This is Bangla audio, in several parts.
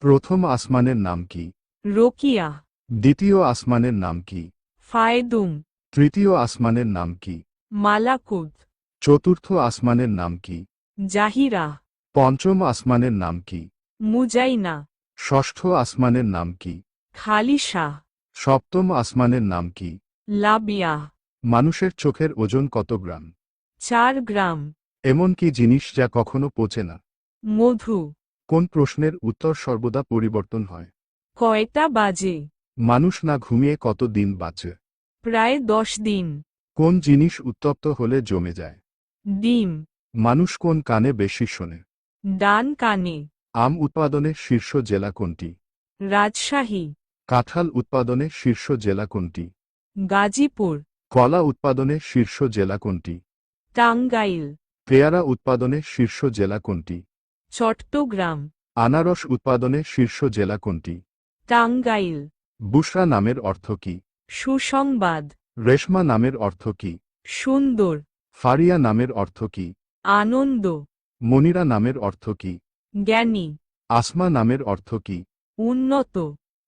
প্রথম আসমানের নাম কি? রোকিয়া। দ্বিতীয় আসমানের নাম কি? ফায়েদুম। তৃতীয় আসমানের নাম কি? মালাকুত। চতুর্থ আসমানের নাম কি? জাহিরা। পঞ্চম আসমানের নাম কি? মুজাইনা। ষষ্ঠ আসমানের নাম কি? খালিশা। সপ্তম আসমানের নাম কি? লাবিয়া। মানুষের চোখের ওজন কত গ্রাম? 4 গ্রাম। এমন কি জিনিস যা কখনো পচে না? মধু। কোন প্রশ্নের উত্তর সর্বদা পরিবর্তন হয়? কয়টা বাজে? মানুষ না ঘুমিয়ে কত দিন বাঁচে? প্রায় 10 দিন। কোন জিনিস উত্তপ্ত হলে জমে যায়? ডিম। মানুষ কোন কানে বেশি শোনে? ডান কানে। আম উৎপাদনে শীর্ষ জেলা কোনটি? রাজশাহী। কাঁঠাল উৎপাদনে শীর্ষ জেলা কোনটি? গাজীপুর। কলা উৎপাদনে শীর্ষ জেলা কোনটি? টাঙ্গাইল। পেয়ারা উৎপাদনে শীর্ষ জেলা কোনটি? চট্টগ্রাম। আনারস উৎপাদনে শীর্ষ জেলা কোনটি? টাঙ্গাইল। বুশরা নামের অর্থ কি? সুসংবাদ। রেশমা নামের অর্থ কি? সুন্দর। ফারিয়া নামের অর্থ কি? আনন্দ। মনিরা নামের অর্থ কি? জ্ঞানী। আসমা নামের অর্থ কি? উন্নত।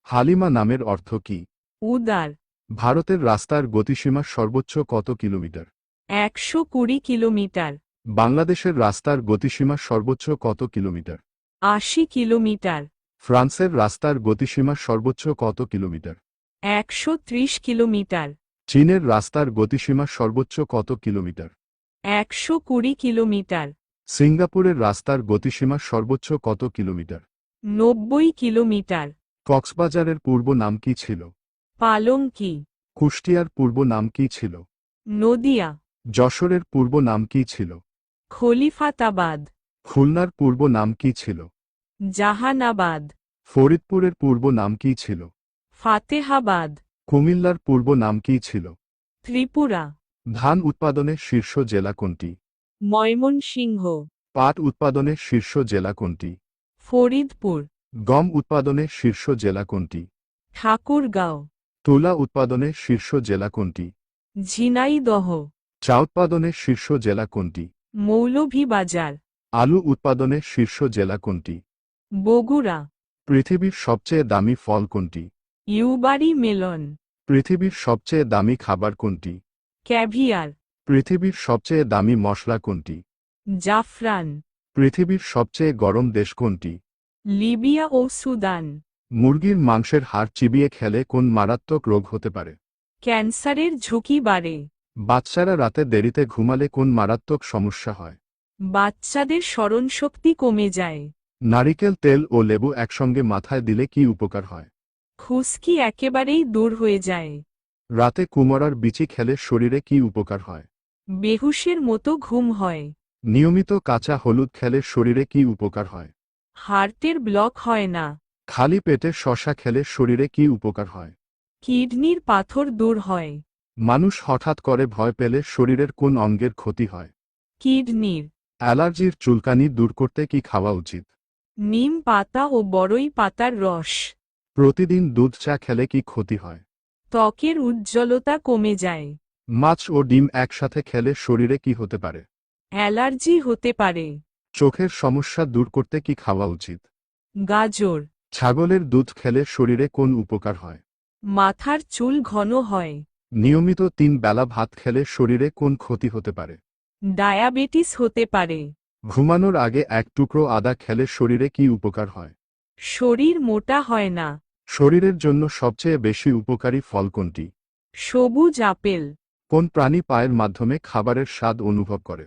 হালিমা নামের অর্থ কি? উদার। ভারতের রাস্তার গতিসীমা সর্বোচ্চ কত কিলোমিটার? 120 কিলোমিটার। বাংলাদেশের রাস্তার গতিসীমা সর্বোচ্চ কত কিলোমিটার? 80 কিলোমিটার। ফ্রান্সের রাস্তার গতিসীমা সর্বোচ্চ কত কিলোমিটার? 130 কিলোমিটার। চীনের রাস্তার গতিসীমা সর্বোচ্চ কত কিলোমিটার? 120 কিলোমিটার। সিঙ্গাপুরের রাস্তার গতিসীমা সর্বোচ্চ কত কিলোমিটার? 90 কিলোমিটার। কক্সবাজারের পূর্ব নাম কি ছিল? পালঙ্কি। কুষ্টিয়ার পূর্ব নাম কি ছিল? নদিয়া। যশোরের পূর্ব নাম কি ছিল? খলিফাতাবাদ। খুলনার পূর্ব নাম কি ছিল? জাহানাবাদ। ফরিদপুরের পূর্ব নাম কি ছিল? ফাতেহাবাদ। কুমিল্লার পূর্ব নাম কি ছিল? ত্রিপুরা। ধান উৎপাদনের শীর্ষ জেলা কোনটি? ময়মনসিংহ। পাট উৎপাদনের শীর্ষ জেলা কোনটি? ফরিদপুর। গম উৎপাদনের শীর্ষ জেলা কোনটি? ঠাকুরগাঁও। তুলা উৎপাদনের শীর্ষ জেলা কোনটি? ঝিনাইদহ। চা উৎপাদনের শীর্ষ জেলা কোনটি? মৌলভীবাজার। আলু উৎপাদনের শীর্ষ জেলা কোনটি? বগুড়া। পৃথিবীর সবচেয়ে দামি ফল কোনটি? Yubari melon. পৃথিবীর সবচেয়ে দামি খাবার কোনটি? ক্যাভিয়ার। পৃথিবীর সবচেয়ে দামি মশলা কোনটি? জাফরান। পৃথিবীর সবচেয়ে গরম দেশ কোনটি? লিবিয়া ও সুদান। মুরগির মাংসের হাড় চিবিয়ে খেলে কোন মারাত্মক রোগ হতে পারে? ক্যান্সারের ঝুঁকি বাড়ে। বাচ্চারা রাতে দেরিতে ঘুমালে কোন মারাত্মক সমস্যা হয়? বাচ্চাদের স্মরণশক্তি কমে যায়। নারিকেল তেল ও লেবু একসঙ্গে মাথায় দিলে কি উপকার হয়? খুশকি একেবারেই দূর হয়ে যায়। রাতে কুমড়ার বিচি খেলে শরীরে কি উপকার হয়? বেহুশের মতো ঘুম হয়। নিয়মিত কাঁচা হলুদ খেলে শরীরে কি উপকার হয়? হার্টের ব্লক হয় না। খালি পেটে শসা খেলে শরীরে কি উপকার হয়? কিডনির পাথর দূর হয়। মানুষ হঠাৎ করে ভয় পেলে শরীরের কোন অঙ্গের ক্ষতি হয়? কিডনির। অ্যালার্জির চুলকানি দূর করতে কি খাওয়া উচিত? নিম পাতা ও বড়ই পাতার রস। প্রতিদিন দুধ চা খেলে কি ক্ষতি হয়? ত্বকের উজ্জ্বলতা কমে যায়। মাছ ও ডিম একসাথে খেলে শরীরে কি হতে পারে? অ্যালার্জি হতে পারে। চোখের সমস্যা দূর করতে কি খাওয়া উচিত? গাজর। ছাগলের দুধ খেলে শরীরে কোন উপকার হয়? মাথার চুল ঘন হয়। নিয়মিত 3 বেলা ভাত খেলে শরীরে কোন ক্ষতি হতে পারে? ডায়াবেটিস হতে পারে। ঘুমানোর আগে এক টুকরো আদা খেলে শরীরে কি উপকার হয়? শরীর মোটা হয় না। শরীরের জন্য সবচেয়ে বেশি উপকারী ফল কোনটি? সবুজ আপেল। কোন প্রাণী পায়ের মাধ্যমে খাবারের স্বাদ অনুভব করে?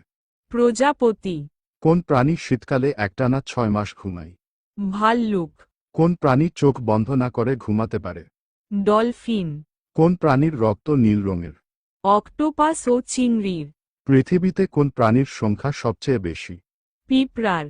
প্রজাপতি। কোন প্রাণী শীতকালে একটানা 6 মাস ঘুমায়? ভাল্লুক। কোন প্রাণী চোখ বন্ধ না করে ঘুমাতে পারে? ডলফিন। কোন প্রাণীর রক্ত নীল রঙের? অক্টোপাস ও চিংড়ির। পৃথিবীতে কোন প্রাণীর সংখ্যা সবচেয়ে বেশি? পিঁপড়ার।